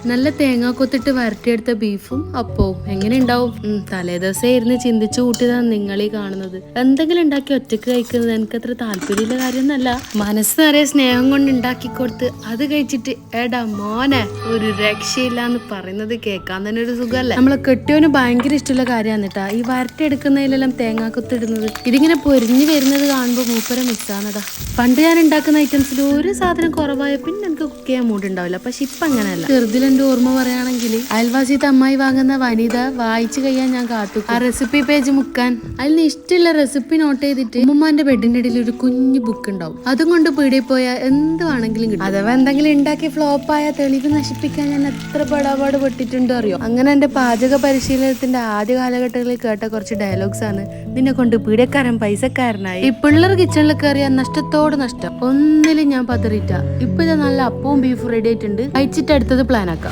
നല്ല തേങ്ങ കൊത്തിട്ട് വരട്ടിയെടുത്ത ബീഫും അപ്പവും എങ്ങനെ ഉണ്ടാവും? തലേദിവസം ഇരുന്ന് ചിന്തിച്ചു കൂട്ടിയതാണ് നിങ്ങളീ കാണുന്നത്. എന്തെങ്കിലും ഉണ്ടാക്കി ഒറ്റക്ക് കഴിക്കുന്നത് എനിക്ക് അത്ര താല്പര്യമുള്ള കാര്യമൊന്നല്ല. മനസ്സ് നിറയെ സ്നേഹം കൊണ്ട് ഉണ്ടാക്കി കൊടുത്ത് അത് കഴിച്ചിട്ട് എടാ മോനെ ഒരു രക്ഷയില്ലാന്ന് പറയുന്നത് കേൾക്കാൻ തന്നെ ഒരു സുഖമല്ലേ. നമ്മളെ കെട്ടിയോന് ഭയങ്കര ഇഷ്ടമുള്ള കാര്യമാണ് കേട്ടാ ഈ വരട്ടിയെടുക്കുന്നതിലെല്ലാം തേങ്ങ കൊത്തിടുന്നത്. ഇതിങ്ങനെ പൊരിഞ്ഞു വരുന്നത് കാണുമ്പോൾ മൂപ്പര മിസ്സാണടാ. പണ്ട് ഞാൻ ഉണ്ടാക്കുന്ന ഐറ്റംസിൽ ഒരു സാധനം കുറവായ പിന്നെ എനിക്ക് കുക്ക് ചെയ്യാൻ മൂടുണ്ടാവില്ല. പക്ഷെ ഇപ്പൊ അങ്ങനെയല്ല. ചെറുതിൽ എന്റെ ഓർമ്മ പറയുകയാണെങ്കിൽ അയൽവാസിത്തെ അമ്മായി വാങ്ങുന്ന വനിത വായിച്ചു കഴിയാൻ ഞാൻ കാത്തു ആ റെസിപ്പി പേജ് മുക്കാൻ. അതിൽ ഇഷ്ടമുള്ള റെസിപ്പി നോട്ട് ചെയ്തിട്ട് ഉമ്മാന്റെ ബെഡിന്റെ ഇടയിൽ ഒരു കുഞ്ഞു ബുക്ക് ഉണ്ടാവും. അതും കൊണ്ട് പീടിയിൽ പോയാൽ എന്ത് വേണമെങ്കിലും കിട്ടും. അഥവാ എന്തെങ്കിലും ഉണ്ടാക്കി ഫ്ലോപ്പായ തെളിവ് നശിപ്പിക്കാൻ ഞാൻ എത്ര പെടാപാട് പെട്ടിട്ടുണ്ടോ അറിയോ. അങ്ങനെ എന്റെ പാചക പരിശീലനത്തിന്റെ ആദ്യ കാലഘട്ടങ്ങളിൽ കേട്ട കുറച്ച് ഡയലോഗ്സ് ആണ് നിന്നെ കൊണ്ട് പീഡിയക്കാരൻ പൈസക്കാരനായി. ഈ പിള്ളേർ കിച്ചണിൽ കയറിയ നഷ്ടത്തോട് നഷ്ടം. ഒന്നിലും ഞാൻ പതറിയിട്ട. ഇപ്പൊ ഇത് നല്ല അപ്പവും ബീഫും റെഡി ആയിട്ടുണ്ട്. കഴിച്ചിട്ട് അടുത്തത് പ്ലാൻ ആക്കാം.